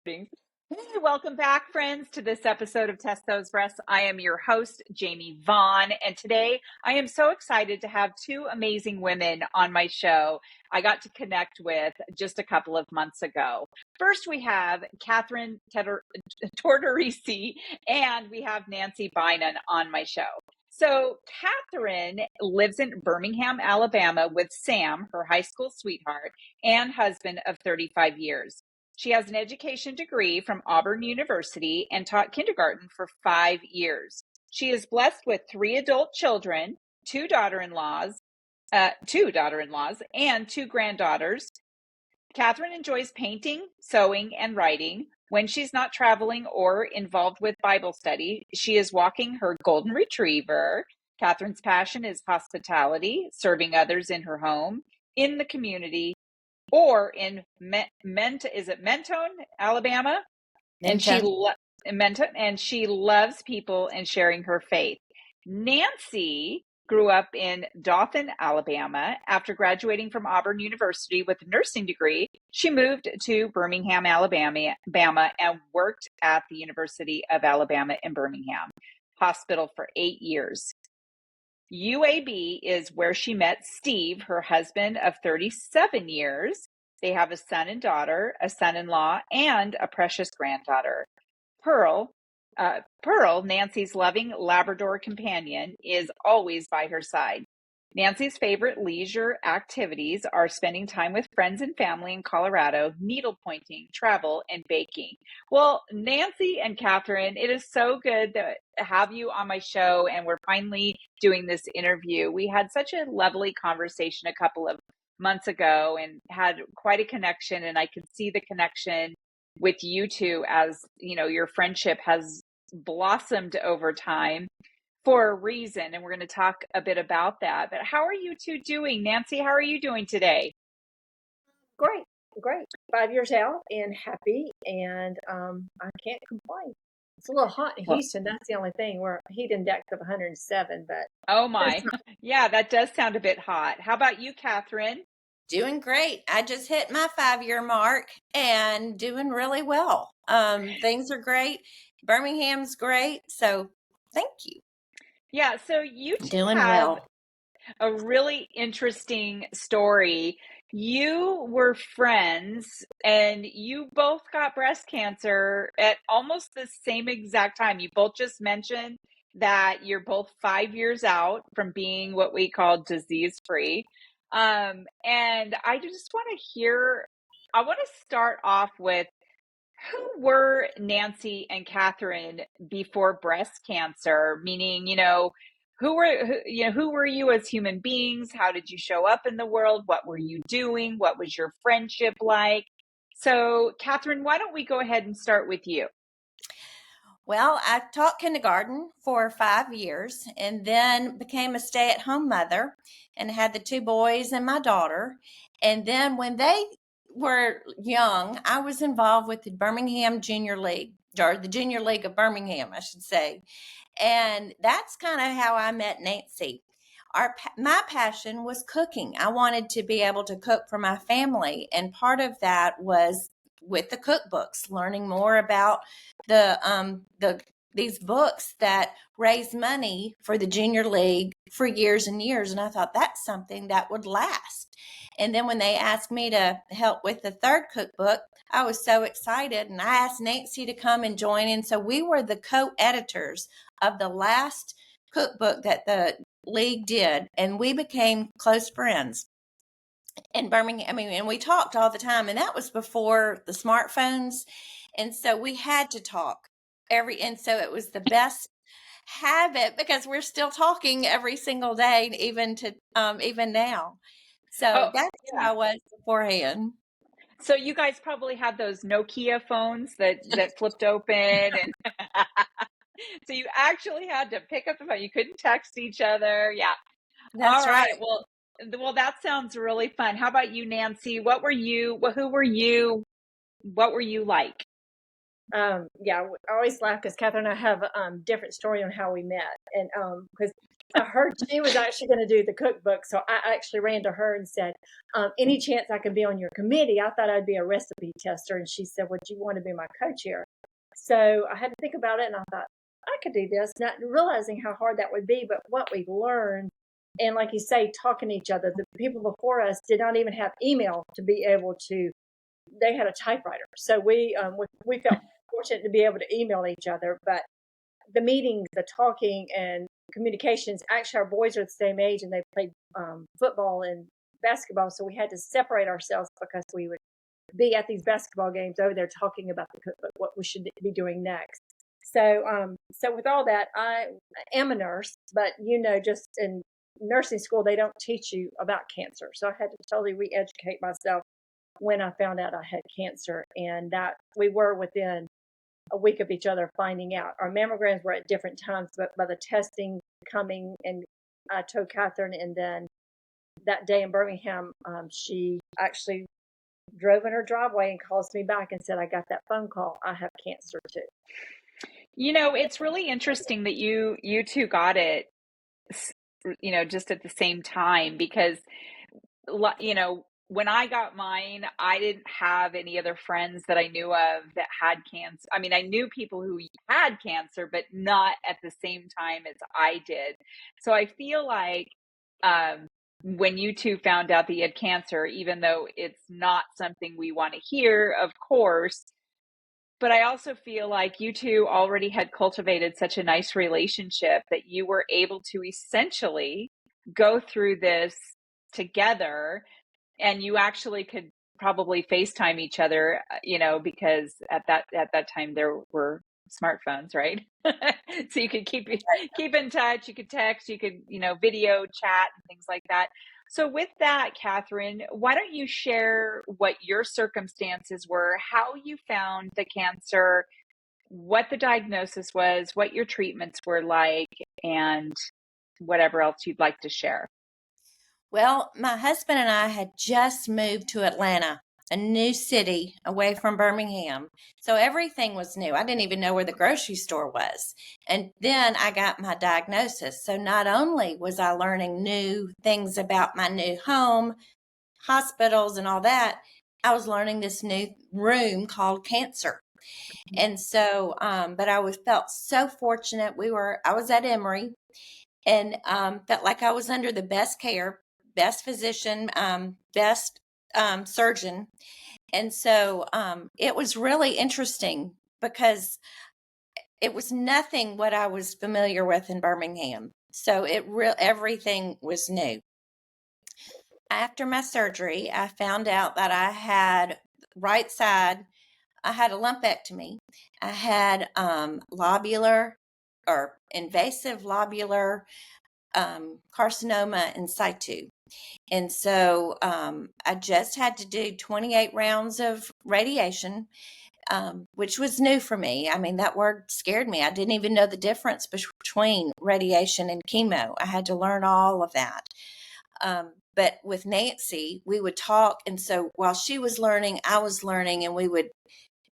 Hey, welcome back, friends, to this episode of Test Those Breasts. I am your host, Jamie Vaughn, and today I am so excited to have two amazing women on my show I got to connect with just a couple of months ago. First, we have Kathryn Tortorici, and we have Nancy Bynon on my show. So Kathryn lives in Birmingham, Alabama with Sam, her high school sweetheart, and husband of 35 years. She has an education degree from Auburn University and taught kindergarten for 5 years. She is blessed with 3 adult children, two daughter-in-laws, and 2 granddaughters. Kathryn enjoys painting, sewing, and writing. When she's not traveling or involved with Bible study, she is walking her golden retriever. Kathryn's passion is hospitality, serving others in her home, in the community, or in Mentone, Alabama? And she loves people and sharing her faith. Nancy grew up in Dothan, Alabama. After graduating from Auburn University with a nursing degree, she moved to Birmingham, Alabama, and worked at the University of Alabama in Birmingham Hospital for 8 years. UAB is where she met Steve, her husband of 37 years. They have a son and daughter, a son-in-law, and a precious granddaughter. Pearl, Nancy's loving Labrador companion, is always by her side. Nancy's favorite leisure activities are spending time with friends and family in Colorado, needlepointing, travel, and baking. Well, Nancy and Kathryn, it is so good to have you on my show, and we're finally doing this interview. We had such a lovely conversation a couple of months ago and had quite a connection, and I could see the connection with you two as, you know, your friendship has blossomed over time for a reason, and we're going to talk a bit about that. But how are you two doing? Nancy, how are you doing today? Great. 5 years out and happy, and I can't complain. It's a little hot in Houston. That's the only thing. We're heat index of 107, but Oh my. Yeah, that does sound a bit hot. How about you, Kathryn? Doing great. I just hit my 5-year mark and doing really well. Things are great. Birmingham's great. So thank you. Yeah, so you two Doing have well. a really interesting story. You were friends and you both got breast cancer at almost the same exact time. You both just mentioned that you're both 5 years out from being what we call disease free. And I just want I want to start off with, who were Nancy and Kathryn before breast cancer? Meaning, who were you as human beings? How did you show up in the world? What were you doing? What was your friendship like? So, Kathryn, why don't we go ahead and start with you? Well, I taught kindergarten for 5 years and then became a stay-at-home mother and had the 2 boys and my daughter. And then when they were young, I was involved with the Birmingham Junior League, or the Junior League of Birmingham, I should say. And that's kind of how I met Nancy. My passion was cooking. I wanted to be able to cook for my family, and part of that was with the cookbooks, learning more about these books that raise money for the Junior League for years and years. And I thought that's something that would last. And then when they asked me to help with the 3rd cookbook, I was so excited, and I asked Nancy to come and join in. So we were the co-editors of the last cookbook that the league did, and we became close friends in Birmingham. And we talked all the time, and that was before the smartphones. And so we had to talk and so it was the best habit, because we're still talking every single day, even now. So that's who I was beforehand. So you guys probably had those Nokia phones that flipped open, and so you actually had to pick up the phone. You couldn't text each other. Yeah. That's All right. right. Well, that sounds really fun. How about you, Nancy? Who were you? What were you like? Yeah, I always laugh because Kathryn and I have a different story on how we met, and because I heard she was actually going to do the cookbook, so I actually ran to her and said, "Any chance I could be on your committee?" I thought I'd be a recipe tester, and she said, "Would you want to be my co-chair?" So I had to think about it, and I thought I could do this, not realizing how hard that would be. But what we learned, and like you say, talking to each other. The people before us did not even have email to be able to. They had a typewriter, so we felt fortunate to be able to email each other, but the meetings, the talking, and communications. Actually, our boys are the same age, and they played football and basketball, so we had to separate ourselves because we would be at these basketball games over there talking about the cookbook, what we should be doing next. So with all that, I am a nurse, but just in nursing school, they don't teach you about cancer, so I had to totally re-educate myself when I found out I had cancer, and that we were within a week of each other finding out. Our mammograms were at different times, but by the testing coming, and I told Kathryn, and then that day in Birmingham, she actually drove in her driveway and calls me back and said, "I got that phone call. I have cancer too." It's really interesting that you two got it, just at the same time, because when I got mine, I didn't have any other friends that I knew of that had cancer. I mean, I knew people who had cancer, but not at the same time as I did. So I feel like when you two found out that you had cancer, even though it's not something we want to hear, of course, but I also feel like you two already had cultivated such a nice relationship that you were able to essentially go through this together, and you actually could probably FaceTime each other, because at that time there were smartphones, right? So you could keep in touch, you could text, you could, video chat and things like that. So with that, Kathryn, why don't you share what your circumstances were, how you found the cancer, what the diagnosis was, what your treatments were like, and whatever else you'd like to share. Well, my husband and I had just moved to Atlanta, a new city away from Birmingham. So everything was new. I didn't even know where the grocery store was. And then I got my diagnosis. So not only was I learning new things about my new home, hospitals, and all that, I was learning this new room called cancer. And so, but I felt so fortunate. I was at Emory, and felt like I was under the best care, best physician, best surgeon. And so it was really interesting because it was nothing what I was familiar with in Birmingham. So everything was new. After my surgery, I found out that I had right side, I had a lumpectomy. I had lobular or invasive lobular carcinoma in situ. And so I just had to do 28 rounds of radiation, which was new for me. I mean, that word scared me. I didn't even know the difference between radiation and chemo. I had to learn all of that. But with Nancy, we would talk. And so while she was learning, I was learning, and we would,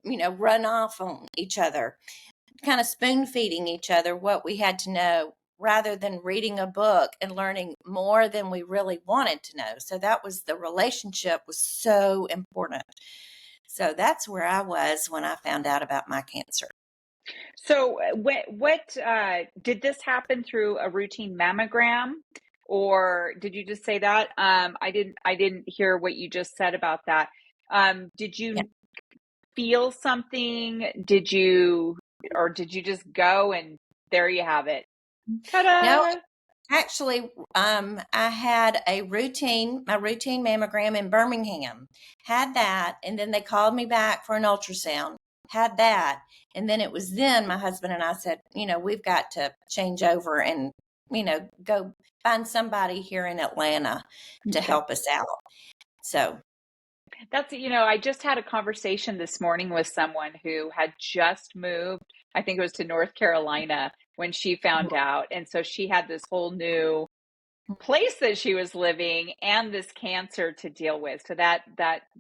run off on each other, kind of spoon feeding each other what we had to know, rather than reading a book and learning more than we really wanted to know. So the relationship was so important. So that's where I was when I found out about my cancer. So what did this happen through a routine mammogram, or did you just say that? I didn't hear what you just said about that. Did you feel something? Or did you just go and there you have it? Ta-da! No, actually, I had my routine mammogram in Birmingham, had that, and then they called me back for an ultrasound, had that, and then it was then my husband and I said, we've got to change over and, go find somebody here in Atlanta to help us out. So that's, I just had a conversation this morning with someone who had just moved, I think it was to North Carolina, when she found out. And so she had this whole new place that she was living and this cancer to deal with. So that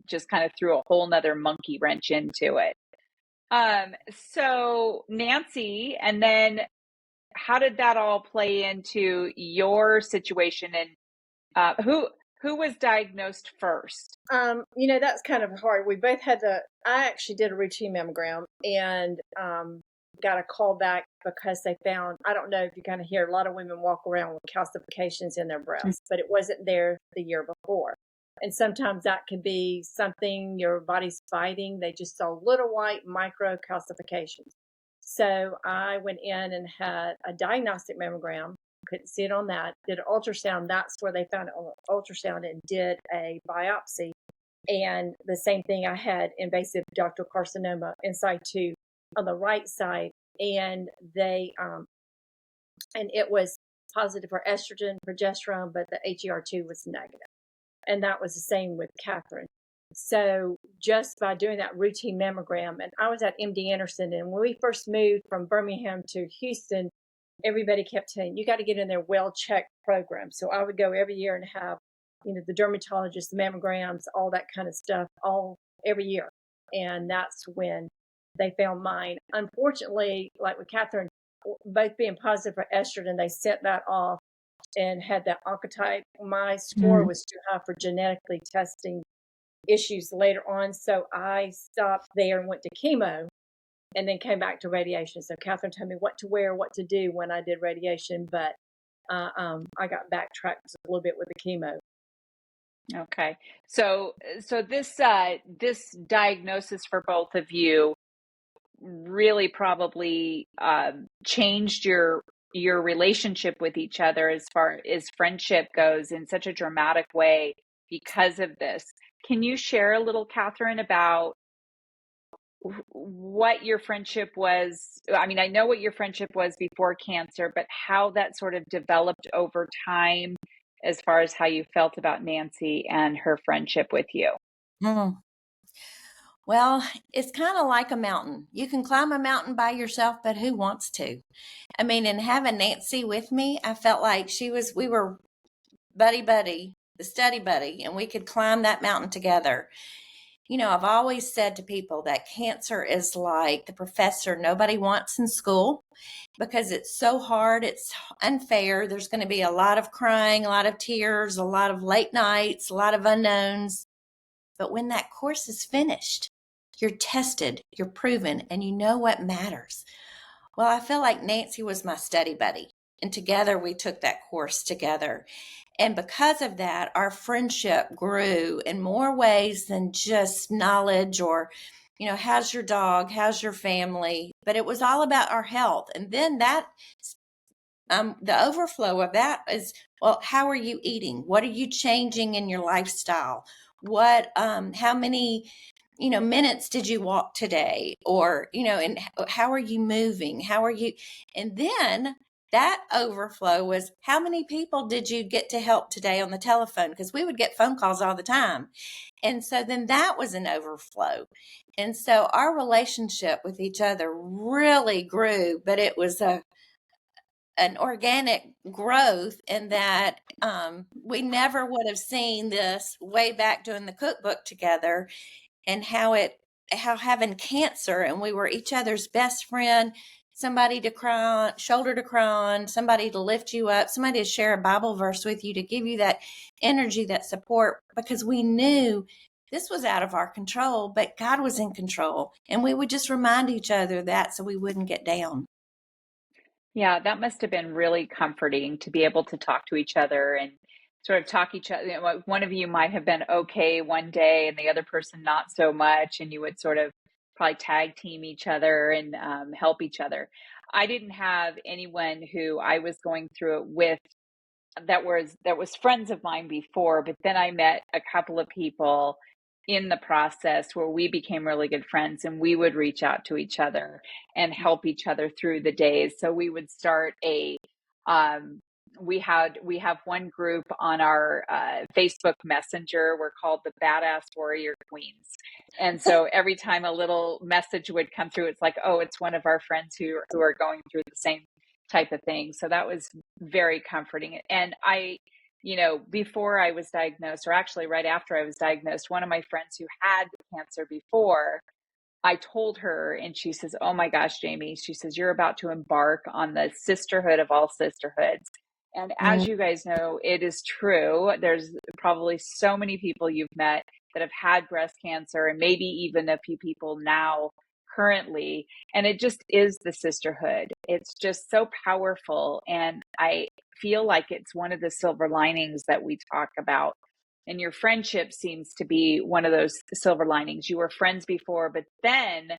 just kind of threw a whole nother monkey wrench into it. So Nancy, and then how did that all play into your situation? And who was diagnosed first? That's kind of hard. We both had I actually did a routine mammogram and got a call back because they found, I don't know if you kind of hear a lot of women walk around with calcifications in their breasts, but it wasn't there the year before. And sometimes that can be something your body's fighting. They just saw little white micro calcifications. So I went in and had a diagnostic mammogram. Couldn't see it on that. Did an ultrasound. That's where they found it on ultrasound, and did a biopsy. And the same thing, I had invasive ductal carcinoma in situ on the right side. And it was positive for estrogen, progesterone, but the HER2 was negative. And that was the same with Kathryn. So just by doing that routine mammogram, and I was at MD Anderson, and when we first moved from Birmingham to Houston, everybody kept saying, you got to get in their well-checked program. So I would go every year and have, the dermatologist, the mammograms, all that kind of stuff, all every year. And that's when they found mine. Unfortunately, like with Kathryn, both being positive for estrogen, they sent that off and had that oncotype. My score was too high for genetically testing issues later on. So I stopped there and went to chemo and then came back to radiation. So Kathryn told me what to wear, what to do when I did radiation, but I got backtracked a little bit with the chemo. Okay. So this diagnosis for both of you really probably changed your relationship with each other as far as friendship goes in such a dramatic way because of this. Can you share a little, Kathryn, about what your friendship was? I mean, I know what your friendship was before cancer, but how that sort of developed over time as far as how you felt about Nancy and her friendship with you. Well, it's kind of like a mountain. You can climb a mountain by yourself, but who wants to? I mean, and having Nancy with me, I felt like we were buddy, the study buddy, and we could climb that mountain together. I've always said to people that cancer is like the professor nobody wants in school because it's so hard. It's unfair. There's going to be a lot of crying, a lot of tears, a lot of late nights, a lot of unknowns. But when that course is finished, you're tested, you're proven, and you know what matters. Well, I feel like Nancy was my study buddy, and together we took that course together. And because of that, our friendship grew in more ways than just knowledge or, how's your dog? How's your family? But it was all about our health. And then the overflow of that is, well, how are you eating? What are you changing in your lifestyle? How many, minutes did you walk today? Or, and how are you moving? And then that overflow was, how many people did you get to help today on the telephone? Because we would get phone calls all the time. And so then that was an overflow. And so our relationship with each other really grew, but it was an organic growth in that we never would have seen this way back doing the cookbook together, and how having cancer and we were each other's best friend, somebody to cry on, shoulder to cry on, somebody to lift you up, somebody to share a Bible verse with you, to give you that energy, that support, because we knew this was out of our control, but God was in control. And we would just remind each other that so we wouldn't get down. Yeah, that must have been really comforting to be able to talk to each other and sort of talk each other. One of you might have been okay one day and the other person not so much, and you would sort of probably tag team each other and help each other. I didn't have anyone who I was going through it with that was friends of mine before, but then I met a couple of people in the process where we became really good friends, and we would reach out to each other and help each other through the days. So we would start we have one group on our Facebook Messenger. We're called the Badass Warrior Queens. And so every time a little message would come through, it's like, oh, it's one of our friends who are going through the same type of thing. So that was very comforting. And before I was diagnosed, or actually right after I was diagnosed, one of my friends who had cancer before I told her, and she says, "Oh my gosh, Jamie," she says, "you're about to embark on the sisterhood of all sisterhoods." And as Mhm. you guys know, it is true. There's probably so many people you've met that have had breast cancer, and maybe even a few people now currently. And it just is the sisterhood. It's just so powerful. And I feel like it's one of the silver linings that we talk about. And your friendship seems to be one of those silver linings. You were friends before, but then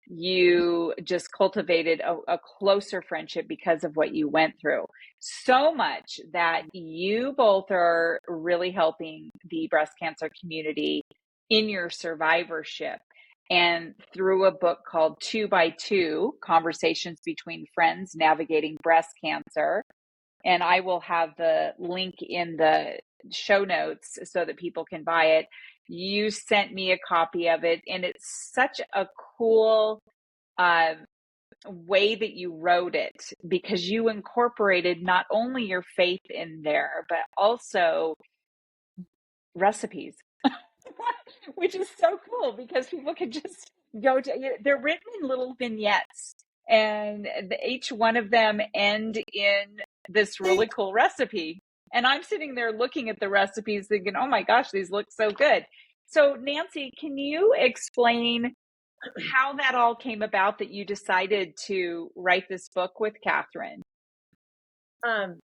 you just cultivated a closer friendship because of what you went through. So much that you both are really helping the breast cancer community in your survivorship. And through a book called 2x2 Conversations Between Friends Navigating Breast Cancer. And I will have the link in the show notes so that people can buy it. You sent me a copy of it, and it's such a cool uh, way that you wrote it, because you incorporated not only your faith in there, but also recipes, which is so cool because people can just go to, they're written in little vignettes, and each one of them end in this really cool recipe. And I'm sitting there looking at the recipes thinking, oh my gosh, these look so good. So, Nancy, can you explain how that all came about that you decided to write this book with Kathryn?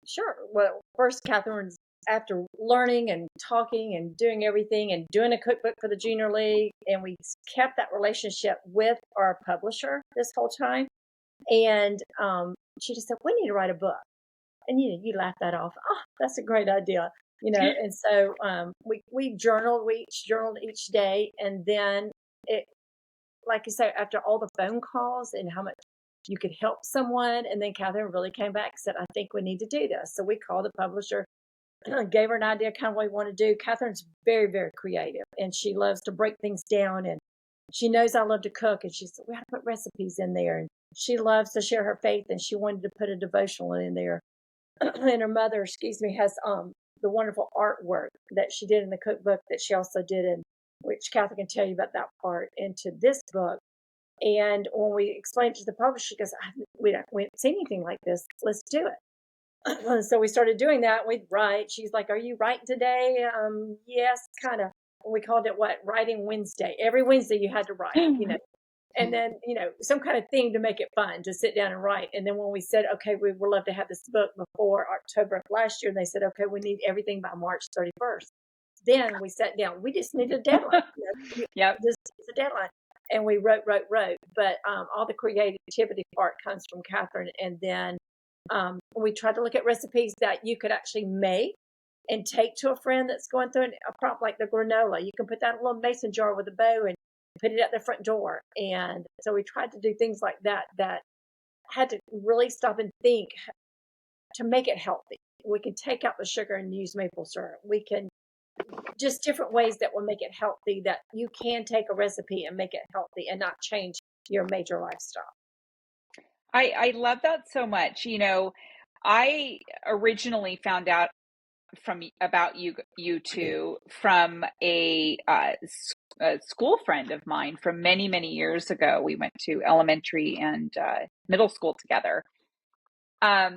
Sure. Well, first, Kathryn's after learning and talking and doing everything and doing a cookbook for the Junior League, and we kept that relationship with our publisher this whole time. And she just said, "We need to write a book." And you laugh that off. Oh, that's a great idea, And so we journaled. We each journaled each day, and then it, like you say, after all the phone calls and how much you could help someone, and then Kathryn really came back and said, "I think we need to do this." So we called the publisher, gave her an idea, kind of what we want to do. Kathryn's very, very creative, and she loves to break things down, and she knows I love to cook, and she said we have to put recipes in there, and she loves to share her faith, and she wanted to put a devotional in there. And her mother, has the wonderful artwork that she did in the cookbook that she also did in, which Kathryn can tell you about that part, into this book. And when we explained it to the publisher, she goes, we haven't seen anything like this. Let's do it." So we started doing that. We'd write. She's like, "Are you writing today?" Yes, kind of. We called it Writing Wednesday. Every Wednesday you had to write. And then, some kind of thing to make it fun to sit down and write. And then when we said, okay, we would love to have this book before October of last year, and they said, okay, we need everything by March 31st. Then we sat down. We just need a deadline. Yep. This is a deadline. And we wrote. But all the creativity part comes from Kathryn. And then we tried to look at recipes that you could actually make and take to a friend that's going through a problem, like the granola. You can put that in a little mason jar with a bow and put it at the front door. And so we tried to do things like that had to really stop and think to make it healthy. We can take out the sugar and use maple syrup. We can just different ways that will make it healthy, that you can take a recipe and make it healthy and not change your major lifestyle. I love that so much. I originally found out about you two from a school friend of mine from many, many years ago. We went to elementary and middle school together.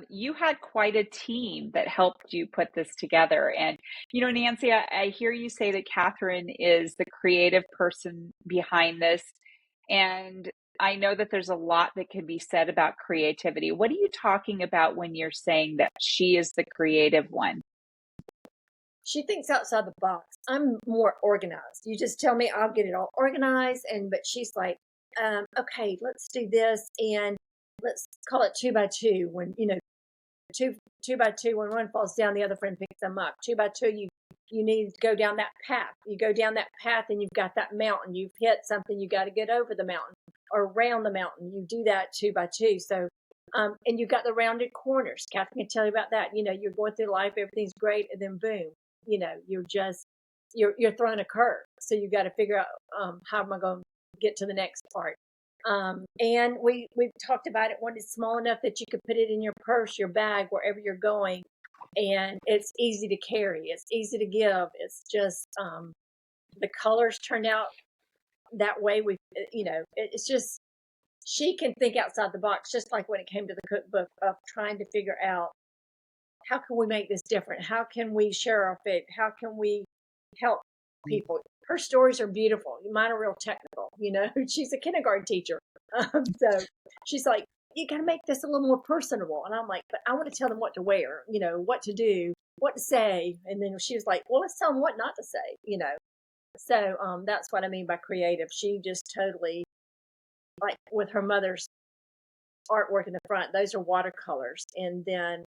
You had quite a team that helped you put this together. And, Nancy, I hear you say that Kathryn is the creative person behind this. And I know that there's a lot that can be said about creativity. What are you talking about when you're saying that she is the creative one? She thinks outside the box. I'm more organized. You just tell me, I'll get it all organized. But she's like, okay, let's do this, and let's call it 2x2. When two by two, when one falls down, the other friend picks them up. 2x2, you need to go down that path. You go down that path, and you've got that mountain. You've hit something. You got to get over the mountain or around the mountain. You do that 2x2. So. And you've got the rounded corners. Kathryn can tell you about that. You're going through life, everything's great, and then boom, you're throwing a curve. So you got to figure out how am I going to get to the next part. And we've talked about it when it's small enough that you could put it in your purse, your bag, wherever you're going, and it's easy to carry. It's easy to give. It's just the colors turned out that way it's just, she can think outside the box, just like when it came to the cookbook of trying to figure out how can we make this different? How can we share our faith? How can we help people? Her stories are beautiful. Mine are real technical. She's a kindergarten teacher. So she's like, you got to make this a little more personable. And I'm like, but I want to tell them what to wear, what to do, what to say. And then she was like, well, let's tell them what not to say. So that's what I mean by creative. She just totally, like with her mother's artwork in the front, those are watercolors. And then,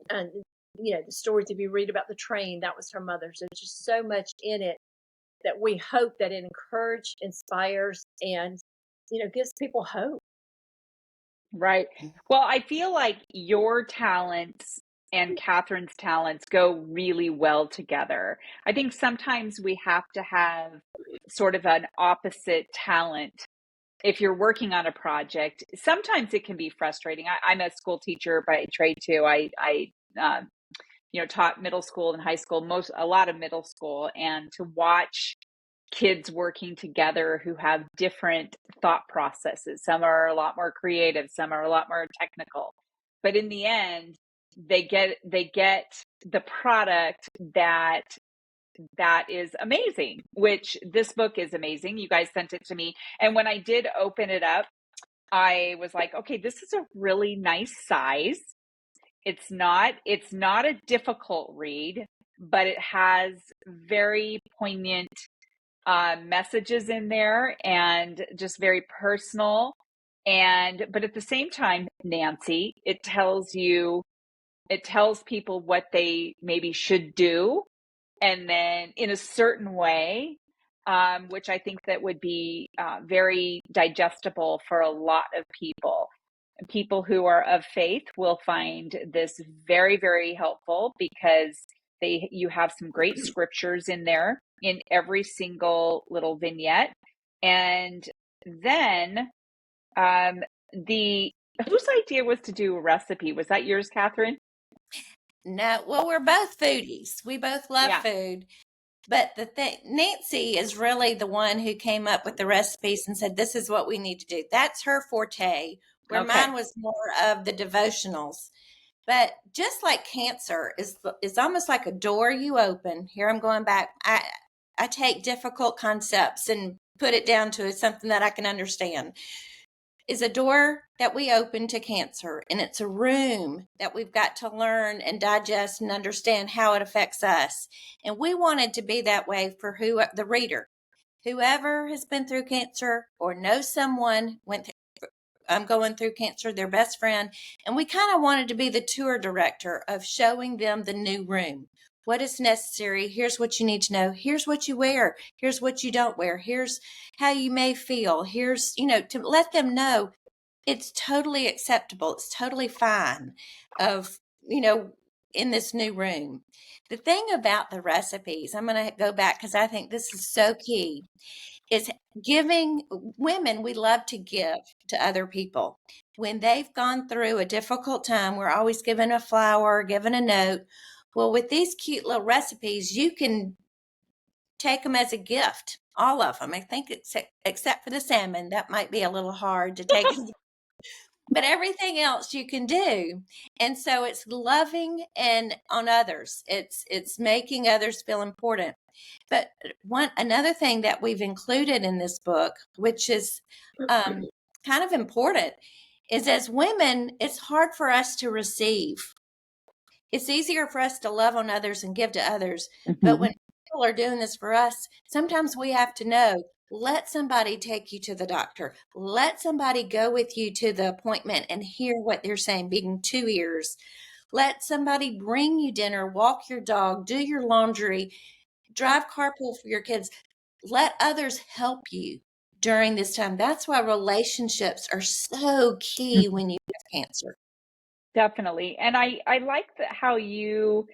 and the stories, if you read about the train, that was her mother's. There's just so much in it that we hope that it encourages, inspires, and gives people hope. Right. Well, I feel like your talents and Kathryn's talents go really well together. I think sometimes we have to have sort of an opposite talent. If you're working on a project, sometimes it can be frustrating. I'm a school teacher by trade too. I taught middle school and high school, a lot of middle school, and to watch kids working together who have different thought processes. Some are a lot more creative, some are a lot more technical. But in the end, they get the product that is amazing, which this book is amazing. You guys sent it to me. And when I did open it up, I was like, okay, this is a really nice size. It's not a difficult read, but it has very poignant messages in there and just very personal. But at the same time, Nancy, it tells people what they maybe should do, and then in a certain way, which I think that would be very digestible for a lot of people. People who are of faith will find this very, very helpful because you have some great scriptures in there in every single little vignette. And then whose idea was to do a recipe? Was that yours, Kathryn? No, well, we're both foodies. We both love food. But Nancy is really the one who came up with the recipes and said, this is what we need to do. That's her forte, where mine was more of the devotionals. But just like cancer is almost like a door you open. Here I'm going back. I take difficult concepts and put it down to something that I can understand. Is a door that we open to cancer, and it's a room that we've got to learn and digest and understand how it affects us. And we wanted to be that way for the reader, whoever has been through cancer or knows someone going through cancer, their best friend. And we kind of wanted to be the tour director of showing them the new room. What is necessary? Here's what you need to know. Here's what you wear. Here's what you don't wear. Here's how you may feel. Here's, to let them know it's totally acceptable. It's totally fine in this new room. The thing about the recipes, I'm going to go back because I think this is so key, is giving women, we love to give to other people. When they've gone through a difficult time, we're always given a flower, given a note. Well, with these cute little recipes, you can take them as a gift, all of them. I think except for the salmon, that might be a little hard to take. But everything else you can do. And so it's loving and on others. It's making others feel important. But another thing that we've included in this book, which is kind of important, is as women, it's hard for us to receive. It's easier for us to love on others and give to others. Mm-hmm. But when people are doing this for us, sometimes we have to know, let somebody take you to the doctor. Let somebody go with you to the appointment and hear what they're saying, being 2 ears. Let somebody bring you dinner, walk your dog, do your laundry, drive carpool for your kids. Let others help you during this time. That's why relationships are so key when you have cancer. Definitely. And I like how you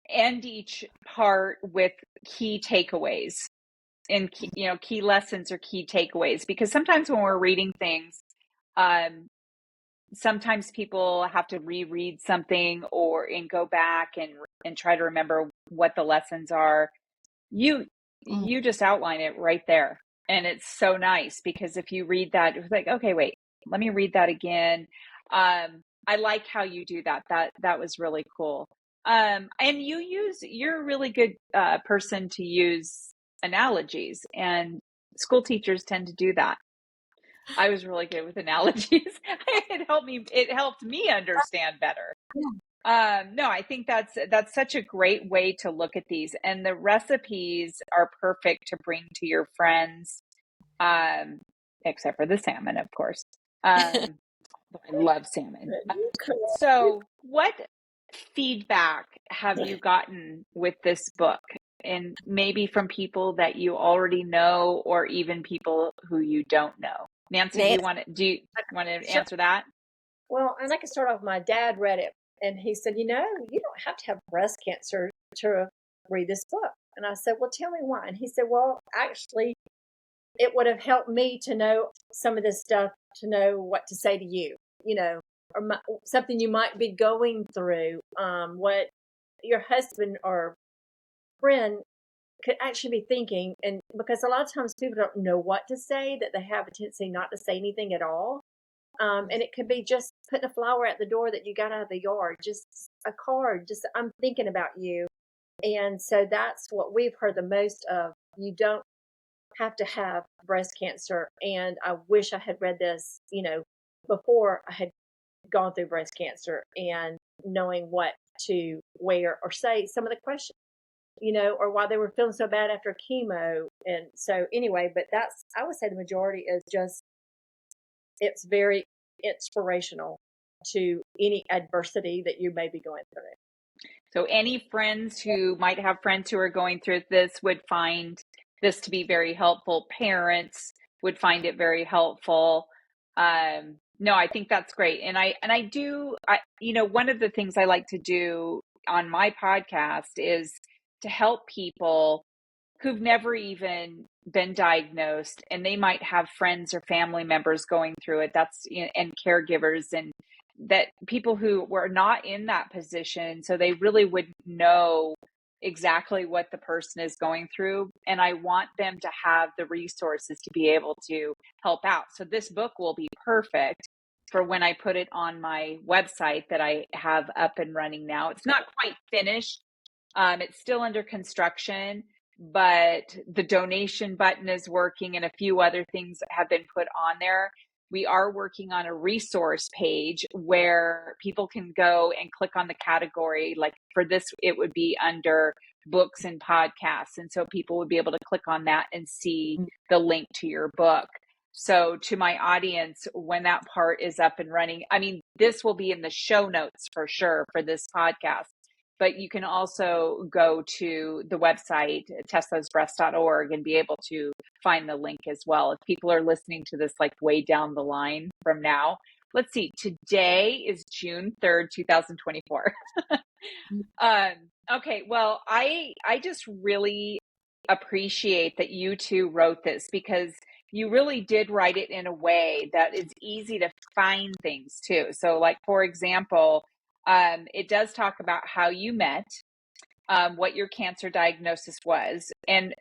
end each part with key takeaways and key lessons or key takeaways, because sometimes when we're reading things, sometimes people have to reread something and go back and try to remember what the lessons are. You you just outline it right there. And it's so nice because if you read that, it's like, okay, wait, let me read that again. I like how you do that. That was really cool. And you're a really good person to use analogies, and school teachers tend to do that. I was really good with analogies. It helped me understand better. No, I think that's such a great way to look at these, and the recipes are perfect to bring to your friends, except for the salmon, of course. I love salmon. So, what feedback have you gotten with this book, and maybe from people that you already know, or even people who you don't know? Nancy, do you want to answer that? Well, and I can start off. My dad read it, and he said, you don't have to have breast cancer to read this book. And I said, well, tell me why. And he said, well, actually, it would have helped me to know some of this stuff, to know what to say to you, or something you might be going through, what your husband or friend could actually be thinking. And because a lot of times people don't know what to say, that they have a tendency not to say anything at all. And it could be just putting a flower at the door that you got out of the yard, just a card, just I'm thinking about you. And so that's what we've heard the most of. You don't have to have breast cancer. And I wish I had read this, before I had gone through breast cancer, and knowing what to wear or say some of the questions, or why they were feeling so bad after chemo. And so anyway, but I would say the majority is just, it's very inspirational to any adversity that you may be going through. So any friends who might have friends who are going through this would find this to be very helpful. Parents would find it very helpful. No, I think that's great. And I one of the things I like to do on my podcast is to help people who've never even been diagnosed, and they might have friends or family members going through it. And caregivers, and that people who were not in that position, so they really wouldn't know exactly what the person is going through. And I want them to have the resources to be able to help out. So this book will be perfect for when I put it on my website that I have up and running now. It's not quite finished. It's still under construction, but the donation button is working, and a few other things have been put on there. We are working on a resource page where people can go and click on the category. Like for this, it would be under books and podcasts. And so people would be able to click on that and see the link to your book. So to my audience, when that part is up and running, this will be in the show notes for sure for this podcast. But you can also go to the website, testhosebreasts.org, and be able to find the link as well. If people are listening to this like way down the line from now, let's see, today is June 3rd, 2024. Okay, well, I just really appreciate that you two wrote this, because you really did write it in a way that is easy to find things too. So like, for example, it does talk about how you met, what your cancer diagnosis was, and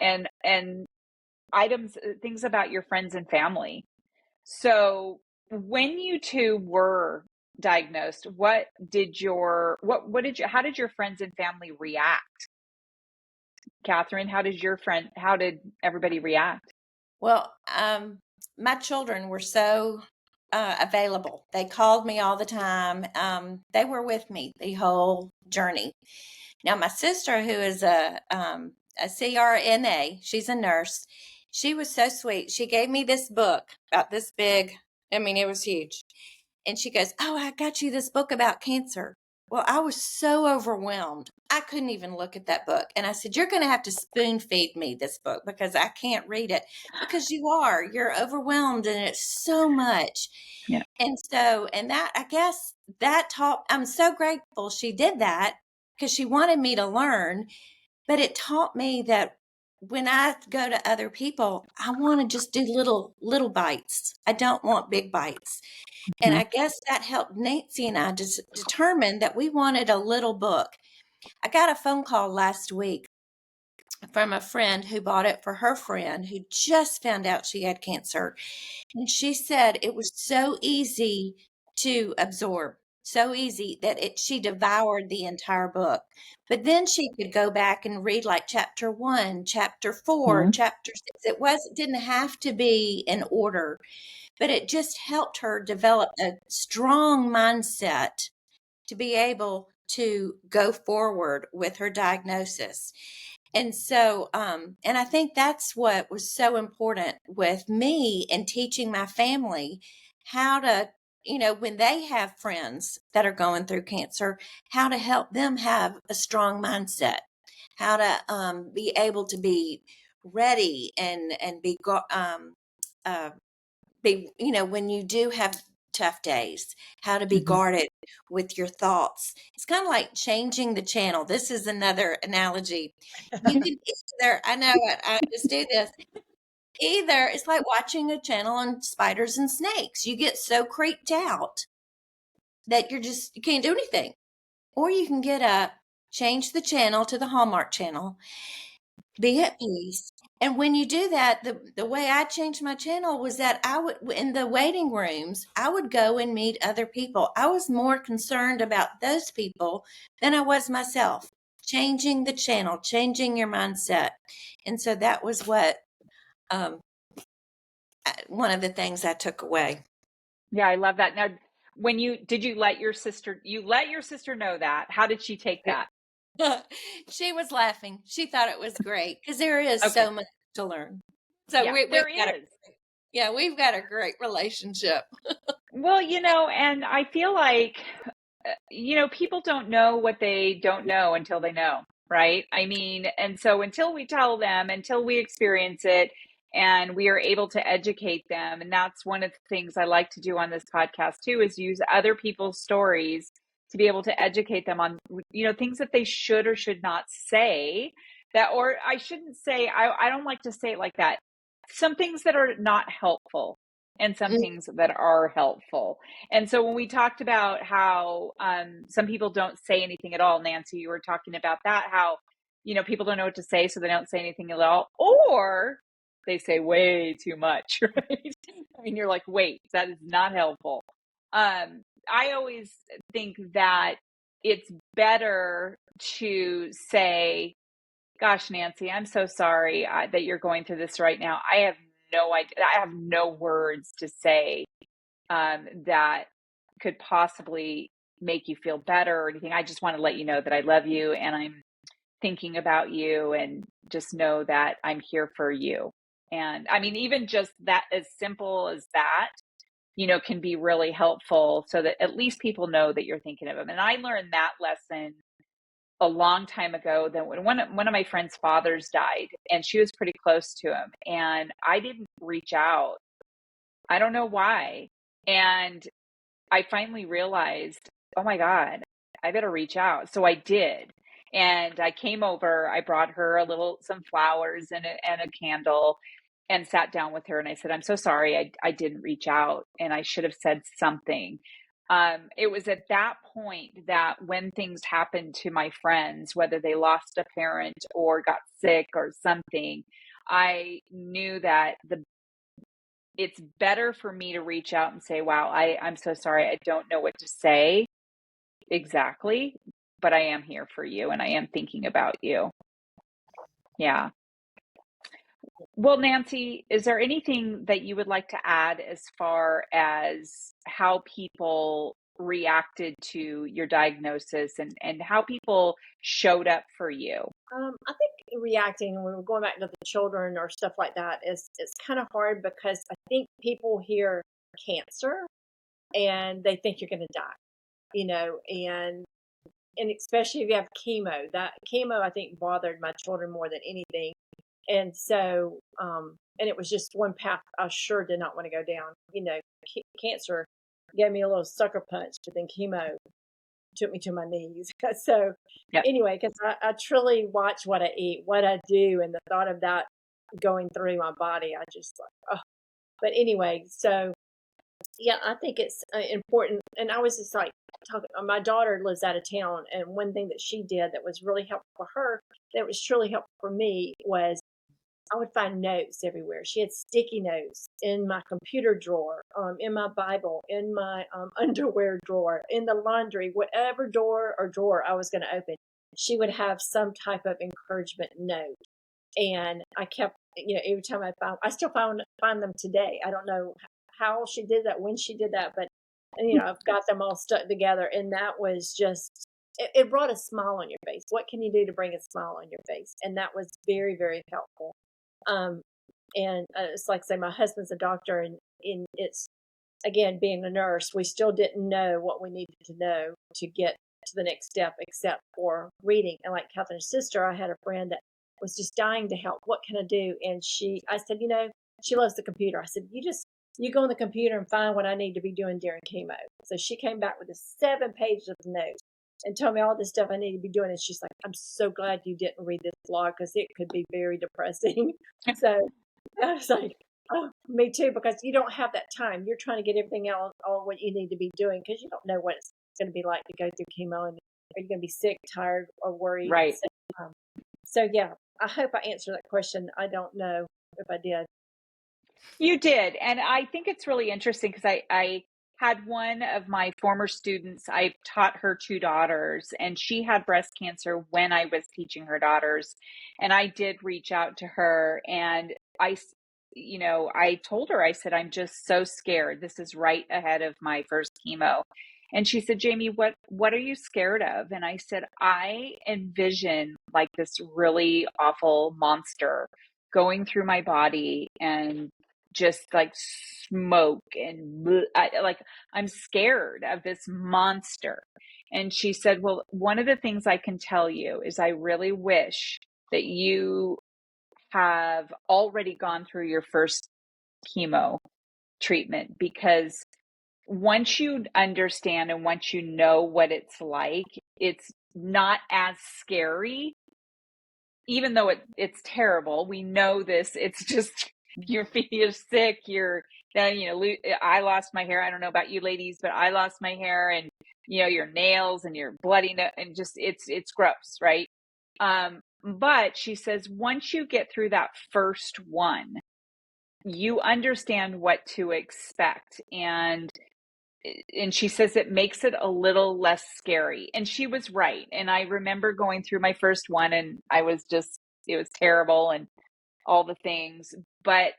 items, things about your friends and family. So when you two were diagnosed, how did your friends and family react? Kathryn, how did everybody react? Well, my children were so available. They called me all the time. They were with me the whole journey. Now, my sister, who is a CRNA, she's a nurse. She was so sweet. She gave me this book about this big. It was huge. And she goes, "Oh, I got you this book about cancer." Well, I was so overwhelmed. I couldn't even look at that book. And I said, "You're going to have to spoon feed me this book, because I can't read it." Because you're overwhelmed, and it's so much. Yeah. And that, I guess that I'm so grateful she did that, because she wanted me to learn. But it taught me that when I go to other people, I want to just do little bites. I don't want big bites. And I guess that helped Nancy and I just determine that we wanted a little book. I got a phone call last week from a friend who bought it for her friend who just found out she had cancer. And she said it was so easy to absorb, so easy that she devoured the entire book. But then she could go back and read like chapter 1, chapter 4, Mhm. chapter 6. It didn't have to be in order, but it just helped her develop a strong mindset to be able to go forward with her diagnosis. And so, and I think that's what was so important with me and teaching my family how to, when they have friends that are going through cancer, how to help them have a strong mindset, how to be able to be ready and uh, when you do have tough days, how to be Mhm. guarded with your thoughts. It's kind of like changing the channel. This is another analogy. You can either, I know it, I just do this. Either it's like watching a channel on spiders and snakes. You get so creeped out that you can't do anything. Or you can get up, change the channel to the Hallmark channel, be at peace. And when you do that, the way I changed my channel was that I would, in the waiting rooms, I would go and meet other people. I was more concerned about those people than I was myself. Changing the channel, changing your mindset. And so that was um, one of the things I took away. Yeah, I love that. Now, did you let your sister, know that? How did she take that? She was laughing. She thought it was great because there is Okay. so much to learn. So Yeah, we've there got is. we've got a great relationship. Well, and I feel like, people don't know what they don't know until they know, right? I mean, and so until we tell them, until we experience it, and we are able to educate them, and that's one of the things I like to do on this podcast too, is use other people's stories to be able to educate them on, things that they should or should not say. That, or I shouldn't say, I don't like to say it like that. Some things that are not helpful and some things that are helpful. And so when we talked about how some people don't say anything at all, Nancy, you were talking about that, how, people don't know what to say, so they don't say anything at all, or they say way too much, right? I mean, you're like, wait, that is not helpful. I always think that it's better to say, gosh, Nancy, I'm so sorry that you're going through this right now. I have no idea. I have no words to say that could possibly make you feel better or anything. I just want to let you know that I love you and I'm thinking about you, and just know that I'm here for you. And I mean, even just that, as simple as that, can be really helpful so that at least people know that you're thinking of them. And I learned that lesson a long time ago, that when one of my friend's fathers died, and she was pretty close to him, and I didn't reach out. I don't know why. And I finally realized, oh my God, I better reach out. So I did. And I came over, I brought her some flowers and a candle, and sat down with her. And I said, I'm so sorry. I didn't reach out, and I should have said something. It was at that point that when things happened to my friends, whether they lost a parent or got sick or something, I knew that it's better for me to reach out and say, wow, I'm so sorry. I don't know what to say exactly, but I am here for you and I am thinking about you. Yeah. Well, Nancy, is there anything that you would like to add as far as how people reacted to your diagnosis, and how people showed up for you? I think reacting, when we're going back to the children or stuff like that, is kind of hard because I think people hear cancer and they think you're going to die, and especially if you have chemo. That chemo, I think, bothered my children more than anything. And so, and it was just one path I sure did not want to go down. Cancer gave me a little sucker punch, but then chemo took me to my knees. So Yep. anyway, because I truly watch what I eat, what I do, and the thought of that going through my body, I just like, oh. But anyway, so yeah, I think it's important. And I was just like, my daughter lives out of town, and one thing that she did that was really helpful for her, that was truly helpful for me, was I would find notes everywhere. She had sticky notes in my computer drawer, in my Bible, in my underwear drawer, in the laundry, whatever door or drawer I was going to open. She would have some type of encouragement note, and I kept, every time I still find them today. I don't know how she did that, when she did that, but I've got them all stuck together, and that was just. It brought a smile on your face. What can you do to bring a smile on your face? And that was very, very helpful. Um, and it's like, say, my husband's a doctor, and it's, again, being a nurse, we still didn't know what we needed to know to get to the next step, except for reading. And like Kathryn's sister, I had a friend that was just dying to help. What can I do? And I said, she loves the computer. I said, you go on the computer and find what I need to be doing during chemo. So she came back with 7 pages of notes and told me all this stuff I need to be doing. And she's like, I'm so glad you didn't read this blog, because it could be very depressing. So I was like, oh, me too, because you don't have that time. You're trying to get everything else, all what you need to be doing, because you don't know what it's going to be like to go through chemo, and are you going to be sick, tired, or worried? Right. So yeah, I hope I answered that question. I don't know if I did. You did. And I think it's really interesting because I had one of my former students, I taught her 2 daughters, and she had breast cancer when I was teaching her daughters. And I did reach out to her, and I told her, I said, I'm just so scared. This is right ahead of my first chemo. And she said, Jamie, what are you scared of? And I said, I envision like this really awful monster going through my body and just like smoke and I'm scared of this monster. And she said, well, one of the things I can tell you is I really wish that you have already gone through your first chemo treatment, because once you understand and once you know what it's like, it's not as scary, even though it's terrible. We know this. It's just your feet are sick. I lost my hair. I don't know about you ladies, but I lost my hair, and your nails and your bloody and just it's gross, right? But she says once you get through that first one, you understand what to expect, and she says it makes it a little less scary. And she was right. And I remember going through my first one, and it was terrible and all the things. But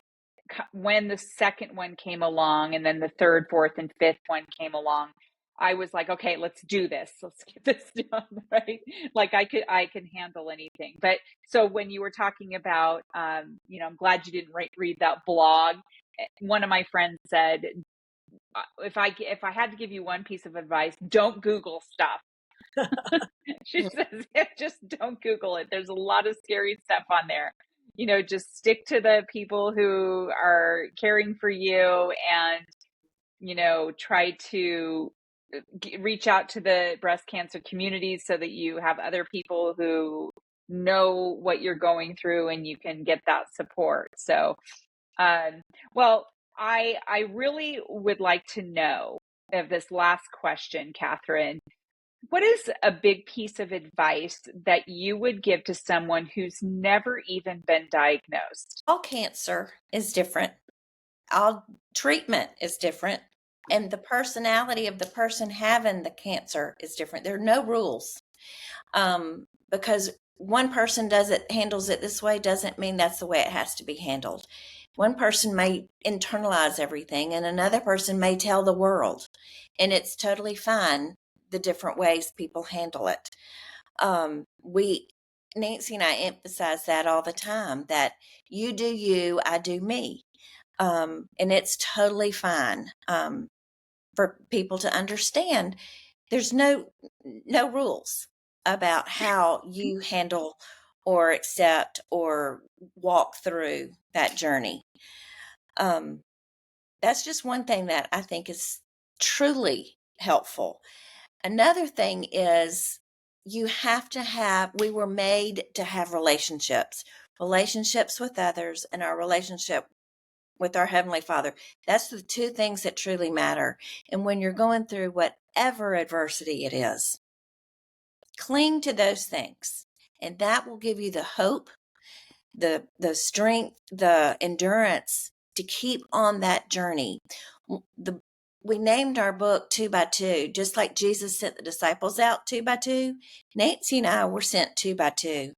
when the second one came along, and then the third, fourth, and fifth one came along, I was like, okay, let's do this. Let's get this done, right? Like I can handle anything. But so when you were talking about, I'm glad you didn't read that blog. One of my friends said, if I had to give you one piece of advice, don't Google stuff. She says, just don't Google it. There's a lot of scary stuff on there. Just stick to the people who are caring for you, and, try to reach out to the breast cancer community so that you have other people who know what you're going through and you can get that support. So, well, I really would like to know of this last question, Kathryn. What is a big piece of advice that you would give to someone who's never even been diagnosed? All cancer is different. All treatment is different. And the personality of the person having the cancer is different. There are no rules. Because one person handles it this way doesn't mean that's the way it has to be handled. One person may internalize everything, and another person may tell the world. And it's totally fine, the different ways people handle it. Nancy and I emphasize that all the time, that you do you, I do me. And it's totally fine for people to understand. There's no rules about how you handle or accept or walk through that journey. That's just one thing that I think is truly helpful. Another thing is we were made to have relationships with others, and our relationship with our Heavenly Father. That's the 2 things that truly matter. And when you're going through whatever adversity it is. Cling to those things, and that will give you the hope, the strength, the endurance to keep on that journey. We named our book 2 by 2, just like Jesus sent the disciples out 2 by 2. Nancy and I were sent 2 by 2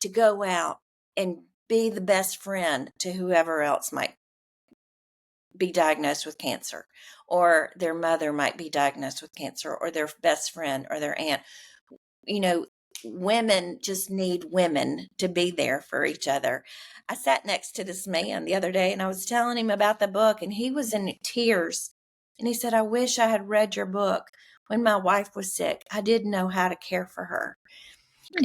to go out and be the best friend to whoever else might be diagnosed with cancer, or their mother might be diagnosed with cancer, or their best friend or their aunt. You know, women just need women to be there for each other. I sat next to this man the other day and I was telling him about the book, and he was in tears. And he said, I wish I had read your book when my wife was sick. I didn't know how to care for her.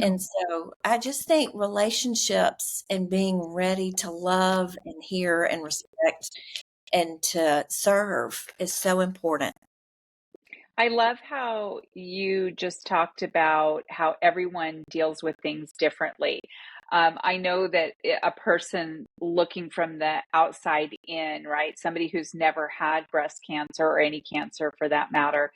And so I just think relationships and being ready to love and hear and respect and to serve is so important. I love how you just talked about how everyone deals with things differently. I know that a person looking from the outside in, right? Somebody who's never had breast cancer or any cancer for that matter,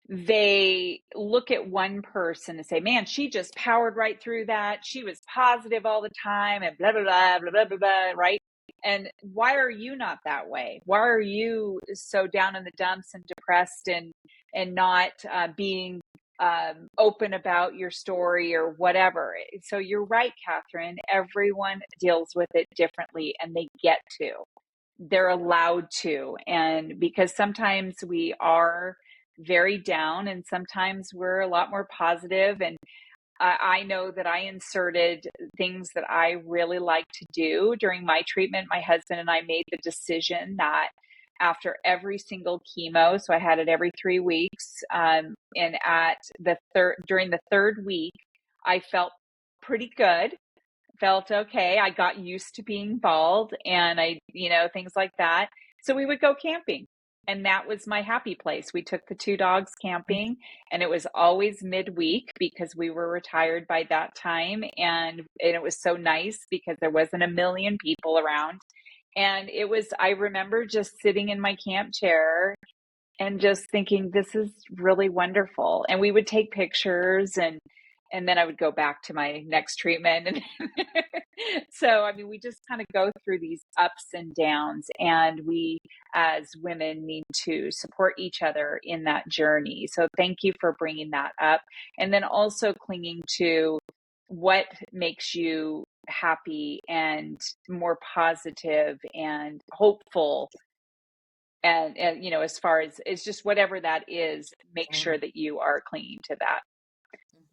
they look at one person and say, man, she just powered right through that. She was positive all the time and blah, blah, blah, blah, blah, blah, blah, right? And why are you not that way? Why are you so down in the dumps and depressed and not being open about your story or whatever? So you're right, Kathryn. Everyone deals with it differently, and they get to. They're allowed to. And because sometimes we are very down and sometimes we're a lot more positive. And I know that I inserted things that I really like to do during my treatment. My husband and I made the decision that after every single chemo, so I had it every 3 weeks, and at the during the third week, I felt pretty good, felt okay. I got used to being bald and things like that. So we would go camping. And that was my happy place. We took the 2 dogs camping, and it was always midweek because we were retired by that time. And it was so nice because there wasn't a million people around. And I remember just sitting in my camp chair and just thinking, this is really wonderful. And we would take pictures, and then I would go back to my next treatment. And so, I mean, we just kind of go through these ups and downs, and we as women need to support each other in that journey. So thank you for bringing that up. And then also clinging to what makes you happy and more positive and hopeful. And as far as it's just whatever that is, make sure that you are clinging to that.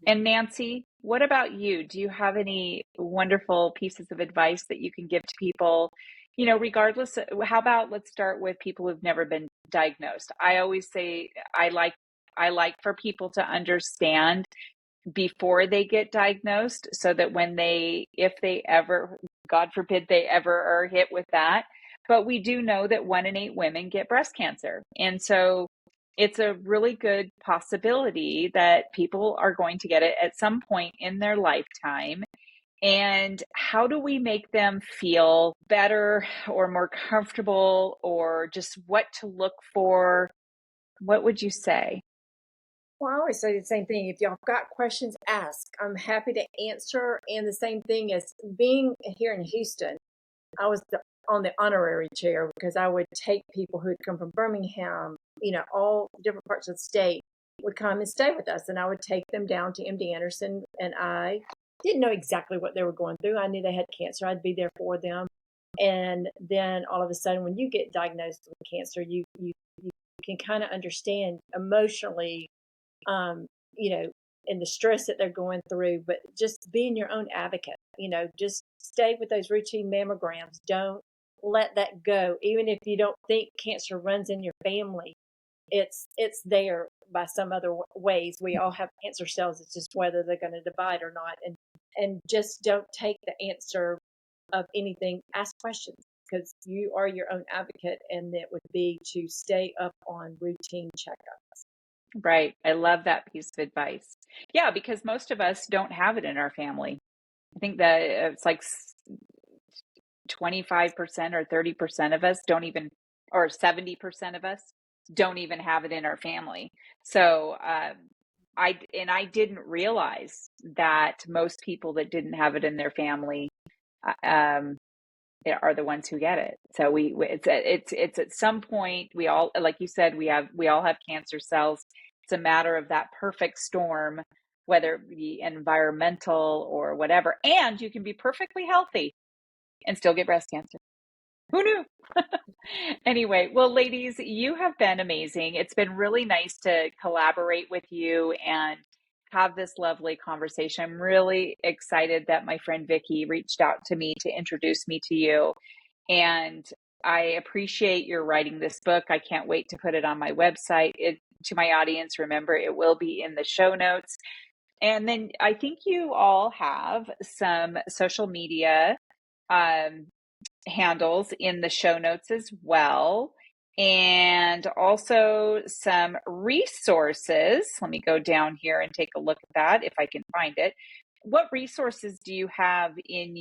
And Nancy, what about you? Do you have any wonderful pieces of advice that you can give to people? Regardless, how about let's start with people who've never been diagnosed. I always say I like for people to understand before they get diagnosed, so that if they ever, God forbid, they ever are hit with that. But we do know that 1 in 8 women get breast cancer. And so it's a really good possibility that people are going to get it at some point in their lifetime. And how do we make them feel better or more comfortable, or just what to look for? What would you say? Well, I always say the same thing. If y'all got questions, ask. I'm happy to answer. And the same thing as being here in Houston, I was on the honorary chair because I would take people who'd come from Birmingham, all different parts of the state would come and stay with us. And I would take them down to MD Anderson, and I didn't know exactly what they were going through. I knew they had cancer. I'd be there for them. And then all of a sudden, when you get diagnosed with cancer, you can kind of understand emotionally, and the stress that they're going through, but just being your own advocate, just stay with those routine mammograms. Don't let that go. Even if you don't think cancer runs in your family, it's there by some other ways. We all have cancer cells. It's just whether they're going to divide or not. And just don't take the answer of anything. Ask questions, because you are your own advocate, and it would be to stay up on routine checkups. Right. I love that piece of advice. Yeah, because most of us don't have it in our family. I think that it's like 25% or 30% of us don't even, or 70% of us don't even have it in our family. So, I didn't realize that most people that didn't have it in their family, um, are the ones who get it. So it's at some point, we all, like you said, we all have cancer cells. It's a matter of that perfect storm, whether it be environmental or whatever. And you can be perfectly healthy and still get breast cancer. Who knew? Anyway, well, ladies, you have been amazing. It's been really nice to collaborate with you and have this lovely conversation. I'm really excited that my friend Vicky reached out to me to introduce me to you. And I appreciate your writing this book. I can't wait to put it on my website. To my audience, remember, it will be in the show notes. And then I think you all have some social media handles in the show notes as well. And also some resources. Let me go down here and take a look at that if I can find it. What resources do you have in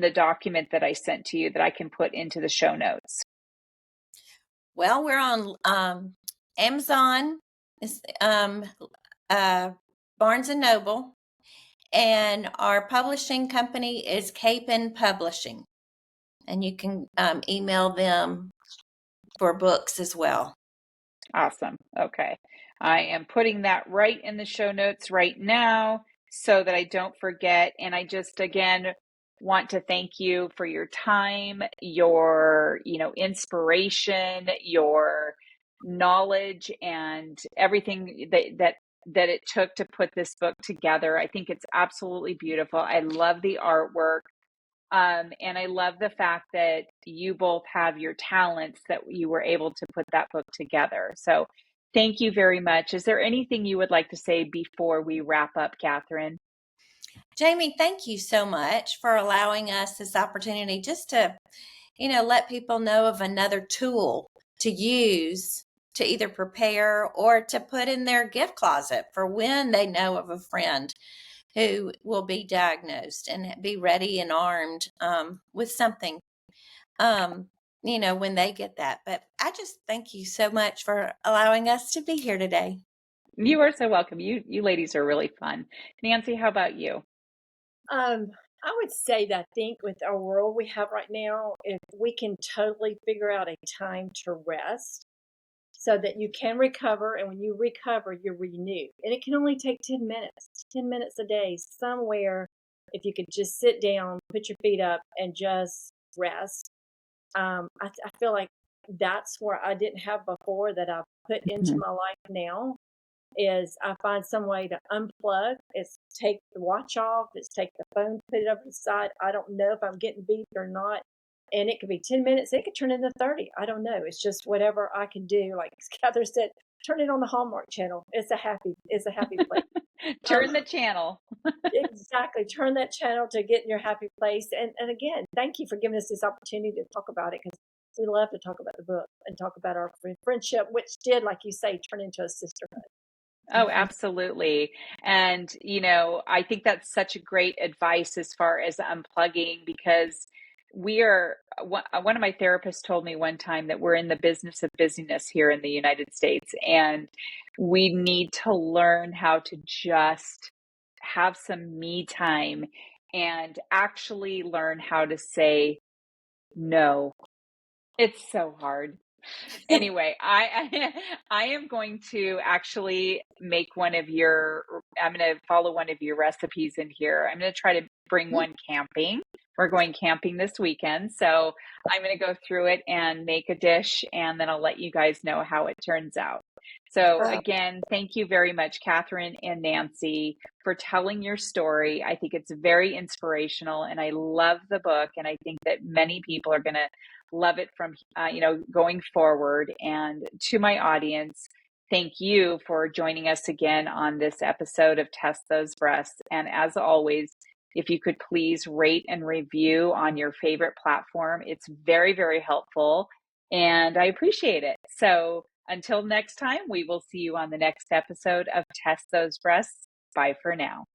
the document that I sent to you that I can put into the show notes? Well, we're on Amazon, Barnes and Noble, and our publishing company is Capen Publishing, and you can email them for books as well. Awesome. Okay. I am putting that right in the show notes right now so that I don't forget. And I just, again, want to thank you for your time, your, inspiration, your knowledge, and everything that it took to put this book together. I think it's absolutely beautiful. I love the artwork. And I love the fact that you both have your talents that you were able to put that book together. So thank you very much. Is there anything you would like to say before we wrap up, Kathryn? Jamie, thank you so much for allowing us this opportunity just to, let people know of another tool to use to either prepare or to put in their gift closet for when they know of a friend who will be diagnosed, and be ready and armed with something, when they get that. But I just thank you so much for allowing us to be here today. You are so welcome. You ladies are really fun. Nancy, how about you? I would say that I think with our world we have right now, if we can totally figure out a time to rest so that you can recover, and when you recover, you're renewed. And it can only take 10 minutes a day somewhere. If you could just sit down, put your feet up, and just rest. I feel like that's where I didn't have before that I've put into my life now. Is I find some way to unplug. It's take the watch off. It's take the phone, put it over the side. I don't know if I'm getting beat or not. And it could be 10 minutes. It could turn into 30. I don't know. It's just whatever I can do. Like Kathryn said, turn it on the Hallmark channel. It's a happy place. Turn the channel. Exactly. Turn that channel to get in your happy place. And again, thank you for giving us this opportunity to talk about it, because we love to talk about the book and talk about our friendship, which did, like you say, turn into a sisterhood. Oh, absolutely. And, I think that's such a great advice as far as unplugging, because one of my therapists told me one time that we're in the business of busyness here in the United States, and we need to learn how to just have some me time and actually learn how to say no. It's so hard. Anyway, I am going to actually I'm going to follow one of your recipes in here. I'm going to try to bring one camping. We're going camping this weekend. So I'm going to go through it and make a dish, and then I'll let you guys know how it turns out. So again, thank you very much, Kathryn and Nancy, for telling your story. I think it's very inspirational, and I love the book. And I think that many people are going to love it from, going forward. And to my audience, thank you for joining us again on this episode of Test Those Breasts. And as always, if you could please rate and review on your favorite platform, it's very, very helpful. And I appreciate it. So until next time, we will see you on the next episode of Test Those Breasts. Bye for now.